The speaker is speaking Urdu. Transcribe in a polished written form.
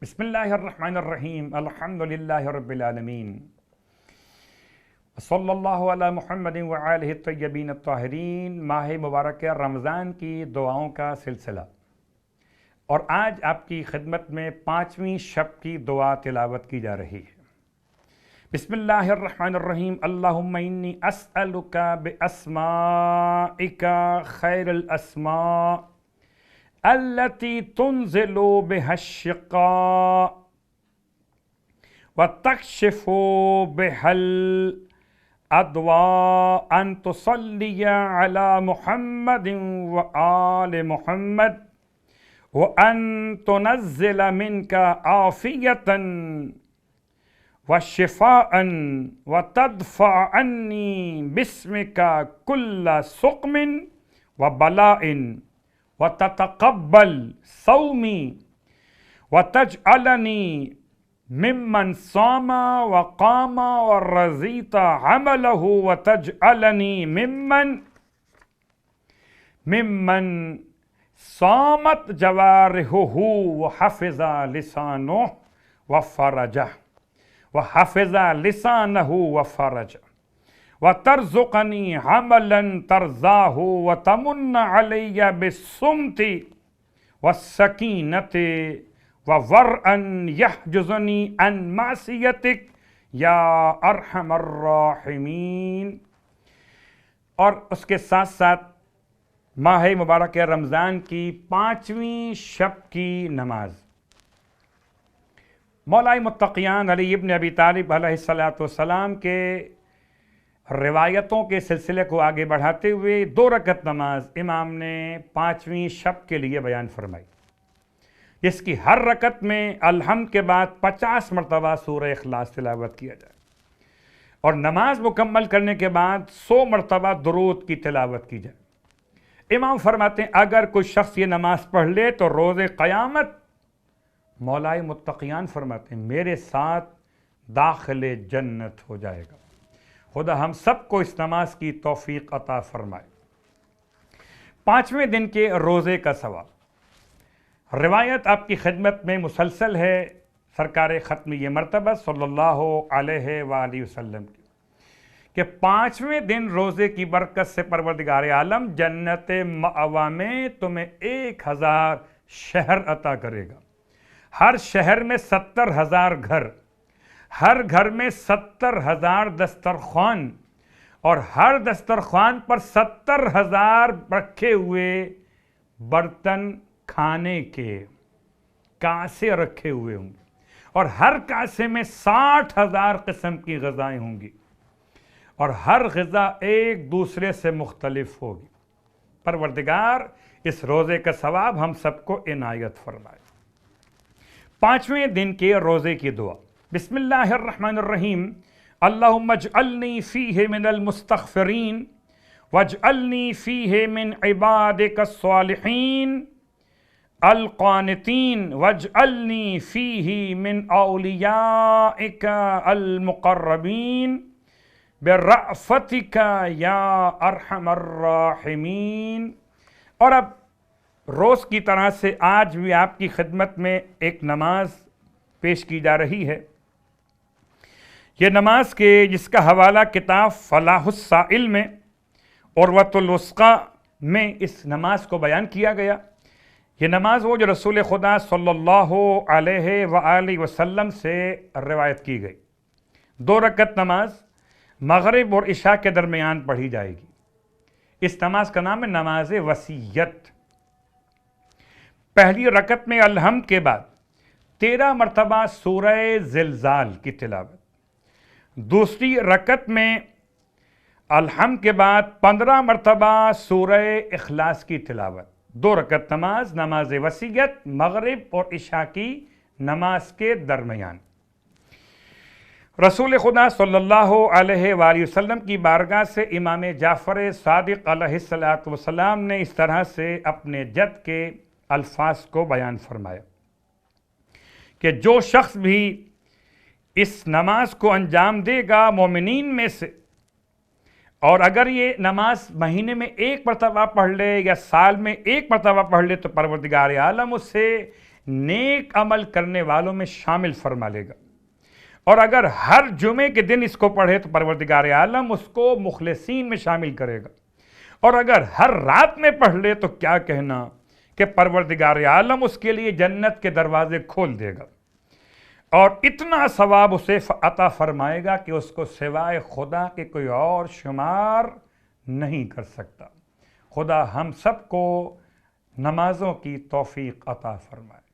بسم اللہ الرحمن الرحیم الحمد للہ رب العالمین صلی اللہ علی محمد وآلہ الطیبین الطاہرین۔ ماہ مبارک رمضان کی دعاؤں کا سلسلہ، اور آج آپ کی خدمت میں 5ویں شب کی دعا تلاوت کی جا رہی ہے۔ بسم اللہ الرحمن الرحیم۔ اللہم انی اسألک باسمائک خیر الاسماء التي تنزل بها الشقاء وتكشف بها الأضواء أن تصلي على محمد وآل محمد وأن تنزل منك عافية وشفاء وتدفع عني باسمك كل سقم وبلاء وتتقبل صومي وتجعلني ممن صام وقام ورزيت عمله وتجعلني ممن صامت جوارحه وحفظ لسانه وفرجه وترزقني عملا ترضاه وتمن علي بالصمت والسكينة وورعا يحجزني عن معصيتك یا ارحم الراحمین۔ اور اس کے ساتھ ساتھ ماہ مبارک رمضان کی 5ویں شب کی نماز، مولائے متقیان علی ابن ابی طالب علیہ السلام کے روایتوں کے سلسلے کو آگے بڑھاتے ہوئے 2 رکعت نماز امام نے 5ویں شب کے لیے بیان فرمائی، جس کی ہر رکعت میں الحمد کے بعد 50 مرتبہ سورہ اخلاص تلاوت کیا جائے، اور نماز مکمل کرنے کے بعد 100 مرتبہ درود کی تلاوت کی جائے۔ امام فرماتے ہیں اگر کوئی شخص یہ نماز پڑھ لے تو روز قیامت مولائے متقیان فرماتے ہیں میرے ساتھ داخل جنت ہو جائے گا۔ خدا ہم سب کو اس نماز کی توفیق عطا فرمائے۔ 5ویں دن کے روزے کا ثواب، روایت آپ کی خدمت میں مسلسل ہے سرکار ختمی مرتبہ صلی اللہ علیہ وآلہ وسلم کی، کہ 5ویں دن روزے کی برکت سے پروردگار عالم جنت مأوا میں تمہیں 1000 شہر عطا کرے گا۔ ہر شہر میں 70,000 گھر، ہر گھر میں 70,000 دسترخوان، اور ہر دسترخوان پر 70,000 رکھے ہوئے برتن کھانے کے کاسے رکھے ہوئے ہوں گے، اور ہر کاسے میں 60,000 قسم کی غذائیں ہوں گی، اور ہر غذا ایک دوسرے سے مختلف ہوگی۔ پروردگار اس روزے کا ثواب ہم سب کو عنایت فرمائے۔ 5ویں دن کے روزے کی دعا، بسم اللہ الرحمن الرحیم۔ اللہم اجعلنی فیہ من المستغفرین واجعلنی فیہ من عبادک الصالحین القانتین واجعلنی فیہ من اولیائک المقربین برأفتک یا ارحم الراحمین۔ اور اب روز کی طرح سے آج بھی آپ کی خدمت میں ایک نماز پیش کی جا رہی ہے۔ یہ نماز کے جس کا حوالہ کتاب فلاح السائل میں عروۃ الوثقی میں اس نماز کو بیان کیا گیا۔ یہ نماز وہ جو رسول خدا صلی اللہ علیہ وآلہ وسلم سے روایت کی گئی۔ 2 رکعت نماز مغرب اور عشاء کے درمیان پڑھی جائے گی۔ اس نماز کا نام ہے نماز وصیت۔ پہلی رکعت میں الحمد کے بعد 13 مرتبہ سورہ زلزال کی تلاوت، دوسری رکعت میں الحمد کے بعد 15 مرتبہ سورہ اخلاص کی تلاوت۔ 2 رکعت نماز، نماز وصیت، مغرب اور عشاء کی نماز کے درمیان۔ رسول خدا صلی اللہ علیہ وآلہ وسلم کی بارگاہ سے امام جعفر صادق علیہ السلام نے اس طرح سے اپنے جد کے الفاظ کو بیان فرمایا کہ جو شخص بھی اس نماز کو انجام دے گا مومنین میں سے، اور اگر یہ نماز مہینے میں 1 مرتبہ پڑھ لے یا سال میں 1 مرتبہ پڑھ لے تو پروردگار عالم اس سے نیک عمل کرنے والوں میں شامل فرما لے گا، اور اگر ہر جمعے کے دن اس کو پڑھے تو پروردگار عالم اس کو مخلصین میں شامل کرے گا، اور اگر ہر رات میں پڑھ لے تو کیا کہنا کہ پروردگار عالم اس کے لیے جنت کے دروازے کھول دے گا، اور اتنا ثواب اسے عطا فرمائے گا کہ اس کو سوائے خدا کے کوئی اور شمار نہیں کر سکتا۔ خدا ہم سب کو نمازوں کی توفیق عطا فرمائے۔